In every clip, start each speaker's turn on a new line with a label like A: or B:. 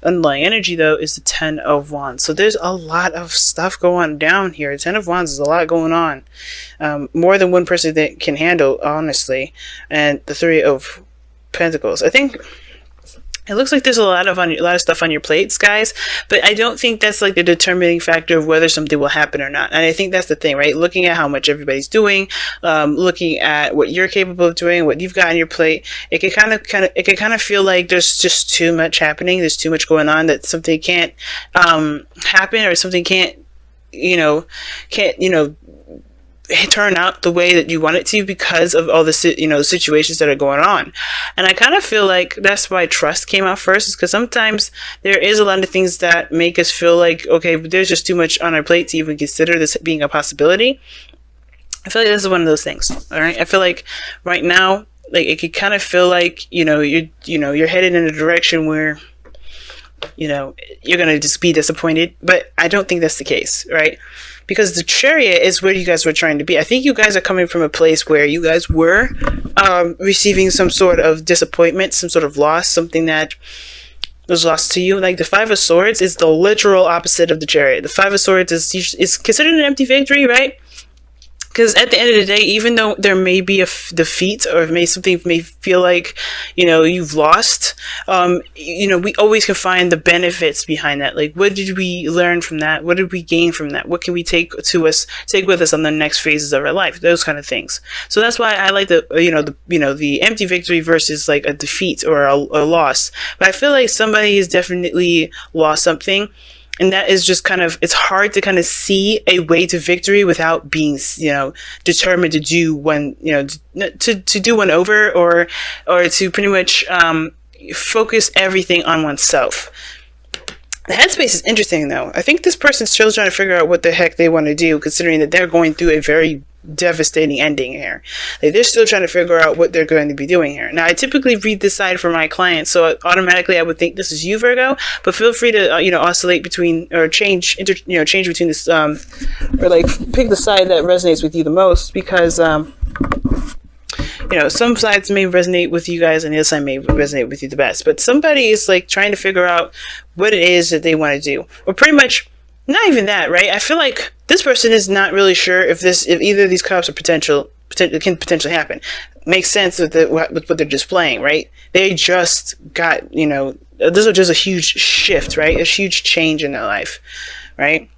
A: underlying energy, though, is the Ten of Wands. So there's a lot of stuff going down here. Ten of Wands is a lot going on. More than one person that can handle, honestly. And the Three of Pentacles. I think it looks like there's a lot of stuff on your plates, guys, but I don't think that's like the determining factor of whether something will happen or not. And I think that's the thing, right? Looking at how much everybody's doing, looking at what you're capable of doing, what you've got on your plate, it can kind of feel like there's just too much happening. There's too much going on that something can't happen, or something can't turn out the way that you want it to because of all the situations that are going on. And I kind of feel like that's why trust came out first, is because sometimes there is a lot of things that make us feel like, okay, but there's just too much on our plate to even consider this being a possibility. I feel like this is one of those things. All right, I feel like right now, like, it could kind of feel like you're headed in a direction where you're gonna just be disappointed, but I don't think that's the case, right? Because the Chariot is where you guys were trying to be. I think you guys are coming from a place where you guys were receiving some sort of disappointment, some sort of loss, something that was lost to you. Like the Five of Swords is the literal opposite of the Chariot. The Five of Swords is considered an empty victory, right? Because at the end of the day, even though there may be a defeat, or something may feel like, you've lost, we always can find the benefits behind that. Like, what did we learn from that? What did we gain from that? What can we take with us on the next phases of our life? Those kind of things. So that's why I like the empty victory versus like a defeat or a loss. But I feel like somebody has definitely lost something. And that is just it's hard to kind of see a way to victory without being, determined to do one, to do one over, or to pretty much focus everything on oneself. The headspace is interesting, though. I think this person's still trying to figure out what the heck they want to do, considering that they're going through a very devastating ending here. Like, they're still trying to figure out what they're going to be doing here. Now, I typically read this side for my clients, so automatically I would think this is you, Virgo, but feel free to oscillate between, or change between this, or like pick the side that resonates with you the most, because some sides may resonate with you guys and the other side may resonate with you the best. But somebody is like trying to figure out what it is that they want to do, or pretty much not even that, right? I feel like this person is not really sure if either of these cups are can potentially happen. Makes sense with what they're displaying, right? They just got, this is just a huge shift, right? A huge change in their life, right?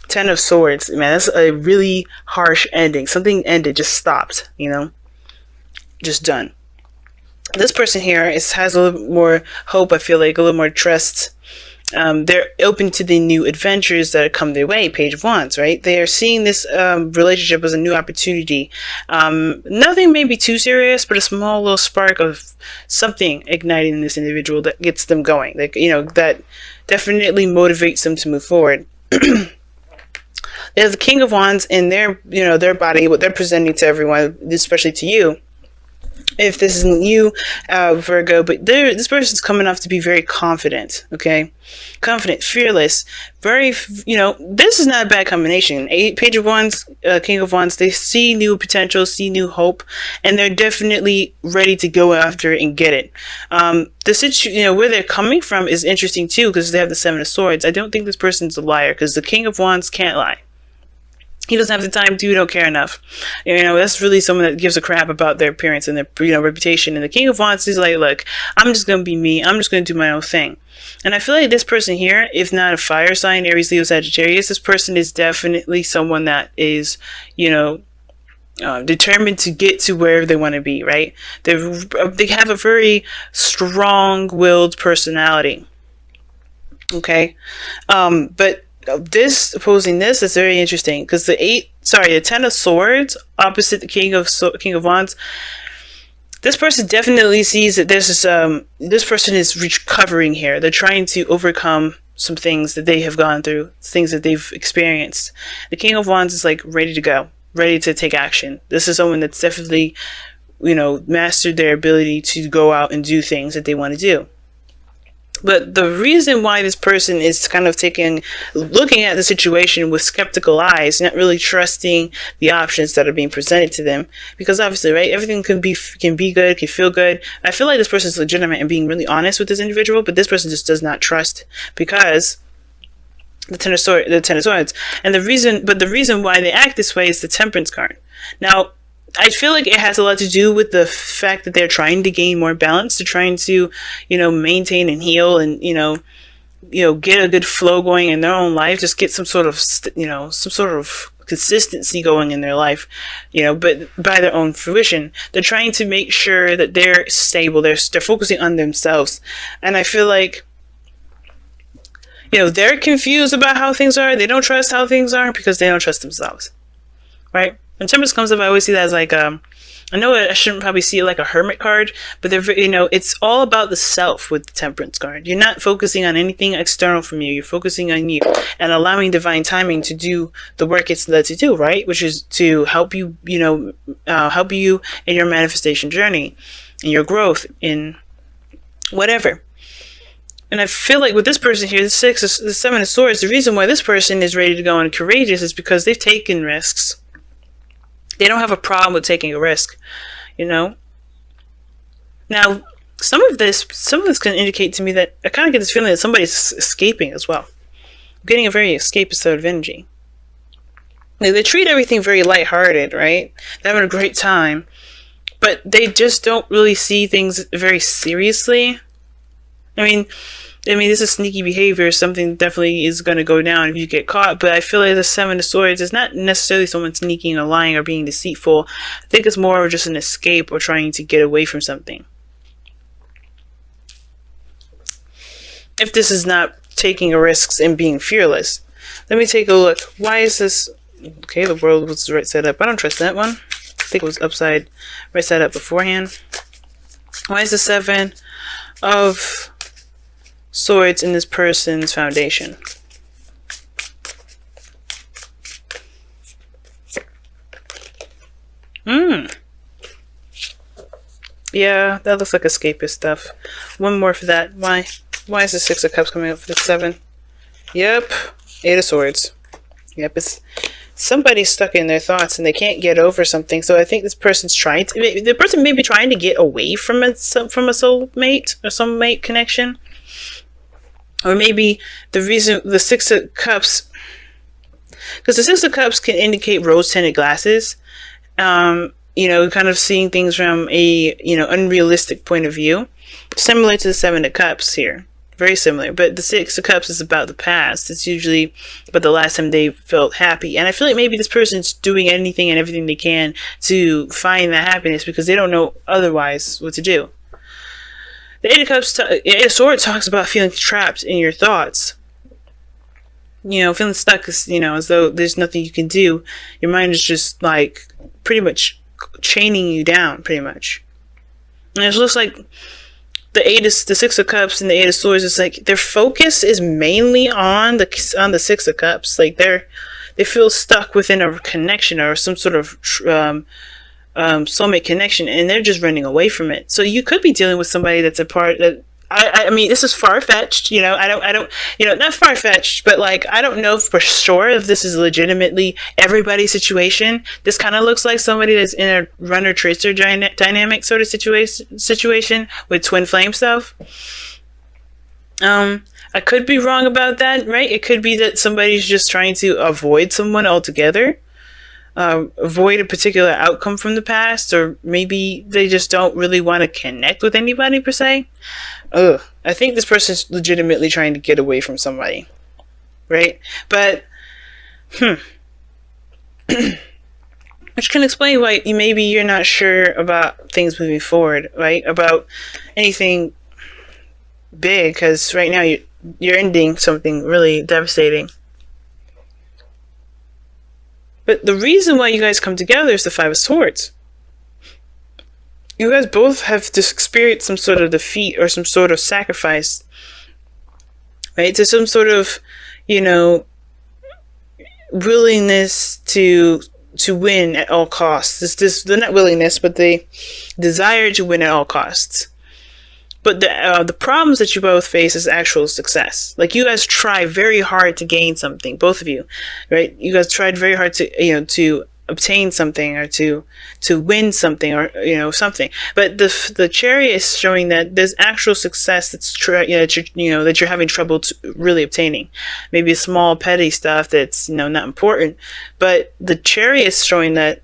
A: Ten of Swords, man, that's a really harsh ending. Something ended, just stopped, just done. This person here has a little more hope, I feel like, a little more trust. They're open to the new adventures that come their way. Page of Wands, right? They are seeing this relationship as a new opportunity. Nothing may be too serious, but a small little spark of something igniting in this individual that gets them going. Like, that definitely motivates them to move forward. There's the King of Wands in their body, what they're presenting to everyone, especially to you. If this isn't you, Virgo, but this person's coming off to be very confident, okay? Confident, fearless, very, this is not a bad combination. Page of Wands, King of Wands, they see new potential, see new hope, and they're definitely ready to go after it and get it. Where they're coming from is interesting too, because they have the Seven of Swords. I don't think this person's a liar, because the King of Wands can't lie. He doesn't have the time to, don't care enough. That's really someone that gives a crap about their appearance and their, reputation. And the King of Wands is like, look, I'm just going to be me. I'm just going to do my own thing. And I feel like this person here, if not a fire sign, Aries, Leo, Sagittarius, this person is definitely someone that is, determined to get to where they want to be, right? They have a very strong-willed personality. Okay? But opposing this is very interesting, because the Ten of Swords opposite the King of Wands, this person definitely sees that this person is recovering here. They're trying to overcome some things that they have gone through, things that they've experienced. The King of Wands is like ready to go, ready to take action. This is someone that's definitely, mastered their ability to go out and do things that they want to do. But the reason why this person is kind of looking at the situation with skeptical eyes, not really trusting the options that are being presented to them, because obviously, right, everything can be good, can feel good. I feel like this person is legitimate and being really honest with this individual, but this person just does not trust, because the Ten of Swords, and the reason why they act this way is the Temperance card. Now, I feel like it has a lot to do with the fact that they're trying to gain more balance. They're trying to, maintain and heal, and get a good flow going in their own life. Just get some sort of consistency going in their life, but by their own fruition. They're trying to make sure that they're stable. They're focusing on themselves, and I feel like, they're confused about how things are. They don't trust how things are because they don't trust themselves, right? When Temperance comes up, I always see that as like, I know I shouldn't probably see it like a Hermit card, but it's all about the self with the Temperance card. You're not focusing on anything external from you. You're focusing on you and allowing divine timing to do the work it's led to do, right? Which is to help you, help you in your manifestation journey, in your growth, in whatever. And I feel like with this person here, the Seven of Swords, the reason why this person is ready to go and courageous is because they've taken risks. They don't have a problem with taking a risk, Now, some of this can indicate to me that I kind of get this feeling that somebody's escaping as well. I'm getting a very escapist sort of energy. They treat everything very lighthearted, right? They're having a great time, but they just don't really see things very seriously. I mean, this is sneaky behavior. Something definitely is going to go down if you get caught. But I feel like the Seven of Swords is not necessarily someone sneaking or lying or being deceitful. I think it's more of just an escape or trying to get away from something. If this is not taking risks and being fearless. Let me take a look. Why is this... Okay, the world was right side up. I don't trust that one. I think it was right side up beforehand. Why is the Seven of Swords in this person's foundation? Yeah, that looks like escapist stuff. One more for that. Why is the Six of Cups coming up for the Seven? Yep, Eight of Swords. Yep, it's somebody's stuck in their thoughts and they can't get over something. So I think this person's the person may be trying to get away from a soulmate or some mate connection. Or maybe the reason the Six of Cups, because the Six of Cups can indicate rose-tinted glasses, kind of seeing things from a, unrealistic point of view, similar to the Seven of Cups here, very similar. But the Six of Cups is about the past. It's usually about the last time they felt happy, and I feel like maybe this person's doing anything and everything they can to find that happiness because they don't know otherwise what to do. The Eight of Cups, Eight of Swords talks about feeling trapped in your thoughts. Feeling stuck, as though there's nothing you can do. Your mind is just like pretty much chaining you down, pretty much. And it looks like the Six of Cups and the Eight of Swords is like their focus is mainly on the Six of Cups. Like they feel stuck within a connection or some sort of soulmate connection, and they're just running away from it. So you could be dealing with somebody that's a part that I mean, this is far-fetched, I don't, not far-fetched, but like, I don't know for sure if this is legitimately everybody's situation. This kind of looks like somebody that's in a runner-tracer dynamic sort of situation with twin flame stuff. I could be wrong about that, right? It could be that somebody's just trying to avoid someone altogether. Avoid a particular outcome from the past, or maybe they just don't really want to connect with anybody per se. I think this person's legitimately trying to get away from somebody, right? But, which can explain why maybe you're not sure about things moving forward, right? About anything big, because right now you're ending something really devastating. But the reason why you guys come together is the Five of Swords. You guys both have just experienced some sort of defeat or some sort of sacrifice, right? To some sort of, willingness to win at all costs. Not willingness, but the desire to win at all costs. But the problems that you both face is actual success. Like, you guys try very hard to gain something, both of you, right? You guys tried very hard to, to obtain something, or to win something, or something. But the Chariot is showing that there's actual success that's that you're having trouble really obtaining. Maybe small petty stuff that's not important, but the Chariot is showing that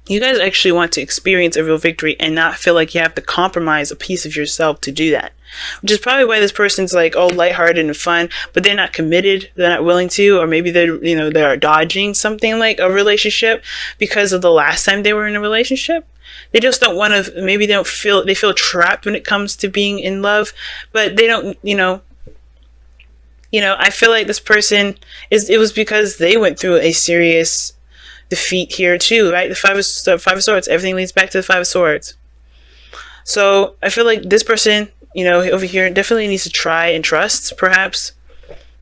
A: you guys actually want to experience a real victory and not feel like you have to compromise a piece of yourself to do that. Which is probably why this person's like all lighthearted and fun, but they're not committed, they're not willing to, or maybe they're dodging something like a relationship because of the last time they were in a relationship. They just don't want to, maybe they feel trapped when it comes to being in love, but they don't, I feel like this person it was because they went through a serious defeat here too, right? The five of swords, everything leads back to the Five of Swords. So I feel like this person, over here definitely needs to try and trust, perhaps,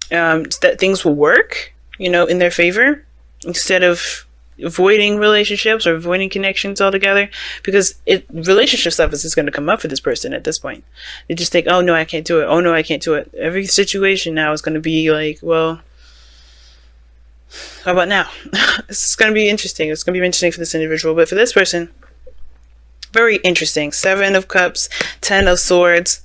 A: that things will work, in their favor, instead of avoiding relationships or avoiding connections altogether, because relationship stuff is just going to come up for this person at this point. They just think, oh no, I can't do it. Oh no, I can't do it. Every situation now is going to be like, well, how about now? This is going to be interesting. It's going to be interesting for this individual. But for this person, very interesting. 7 of Cups, 10 of Swords.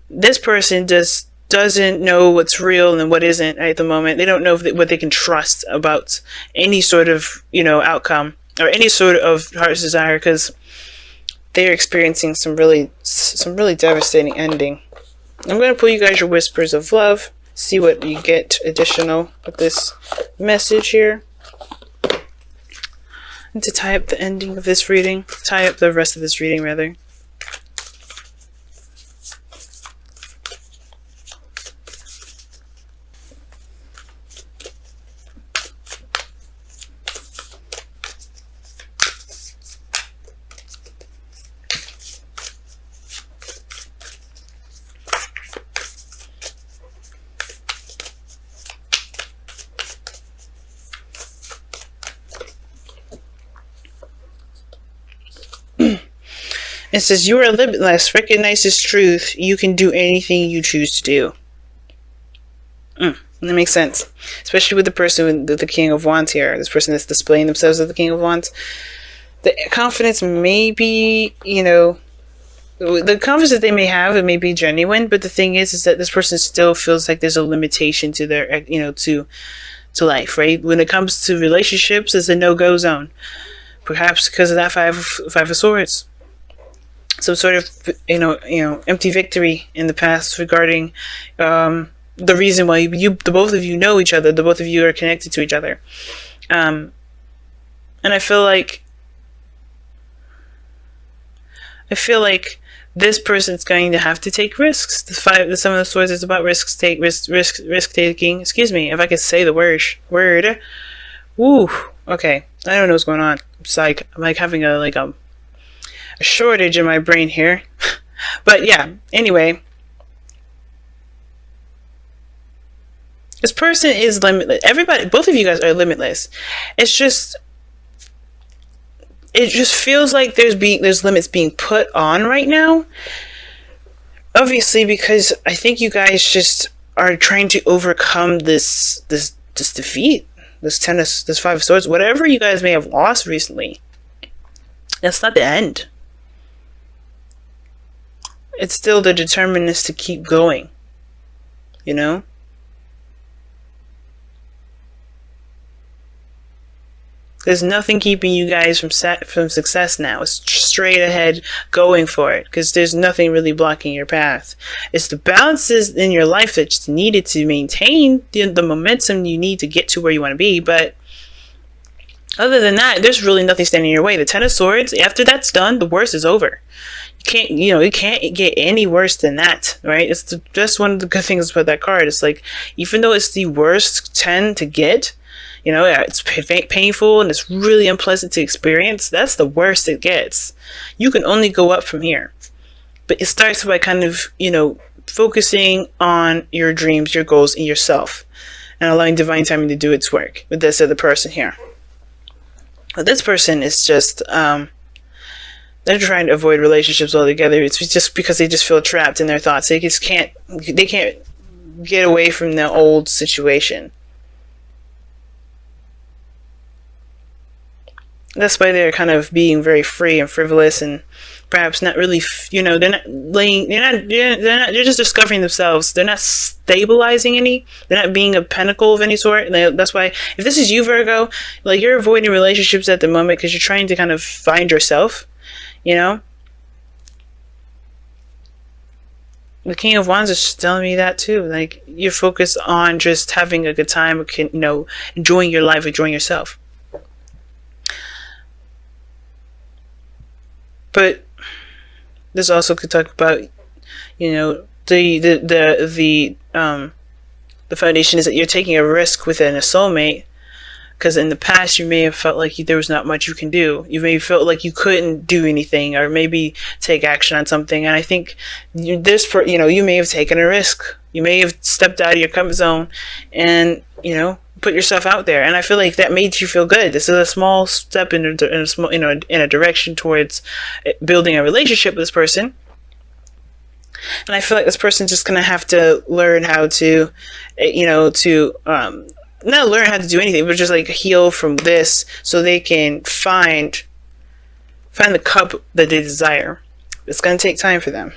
A: This person just doesn't know what's real and what isn't at the moment. They don't know what they can trust about any sort of, outcome or any sort of heart's desire, because they're experiencing some really devastating ending. I'm going to pull you guys your whispers of love. See what you get additional with this message here. And to tie up the ending of this reading, tie up the rest of this reading rather. It says, you are limitless. Recognize this truth. You can do anything you choose to do. That makes sense. Especially with the person with the King of Wands here. This person that's displaying themselves as the King of Wands. The confidence may be, the confidence that they may have, it may be genuine. But the thing is that this person still feels like there's a limitation to their, to life, right? When it comes to relationships, it's a no-go zone. Perhaps because of that five of Swords. Some sort of, empty victory in the past regarding the reason why the both of you know each other, the both of you are connected to each other. And I feel like this person's going to have to take risks. The Seven of Swords is about risk taking. Excuse me, if I could say the word. Woo. Okay, I don't know what's going on. It's like I'm like having a shortage in my brain here. But yeah, anyway, this person is limitless. Both of you guys are limitless. It just feels like there's limits being put on right now, obviously, because I think you guys just are trying to overcome this defeat, this Five of Swords, whatever you guys may have lost recently. That's not the end. It's still the determinedness to keep going, There's nothing keeping you guys from success now. It's straight ahead going for it, because there's nothing really blocking your path. It's the balances in your life that's needed to maintain the momentum you need to get to where you want to be, but other than that, there's really nothing standing in your way. The Ten of Swords, after that's done, the worst is over. You can't get any worse than that, right? It's just one of the good things about that card. It's like, even though it's the worst 10 to get, it's painful and it's really unpleasant to experience, that's the worst it gets. You can only go up from here. But it starts by kind of, focusing on your dreams, your goals, and yourself, and allowing divine timing to do its work with this other person here. But this person is just, they're trying to avoid relationships altogether. It's just because they just feel trapped in their thoughts. They just can't get away from the old situation. That's why they're kind of being very free and frivolous, and perhaps not really, they're not laying, they're just discovering themselves. They're not stabilizing any, they're not being a pinnacle of any sort. That's why, if this is you, Virgo, like, you're avoiding relationships at the moment because you're trying to kind of find yourself, The King of Wands is telling me that too. Like, you're focused on just having a good time, enjoying your life, enjoying yourself. But this also could talk about, the foundation is that you're taking a risk within a soulmate, because in the past you may have felt like there was not much you can do. You may have felt like you couldn't do anything, or maybe take action on something. And I think you may have taken a risk. You may have stepped out of your comfort zone, and put yourself out there. And I feel like that made you feel good. This is a small step in a direction towards building a relationship with this person. And I feel like this person's just gonna have to learn how to, not learn how to do anything, but just like heal from this, so they can find the cup that they desire. It's gonna take time for them.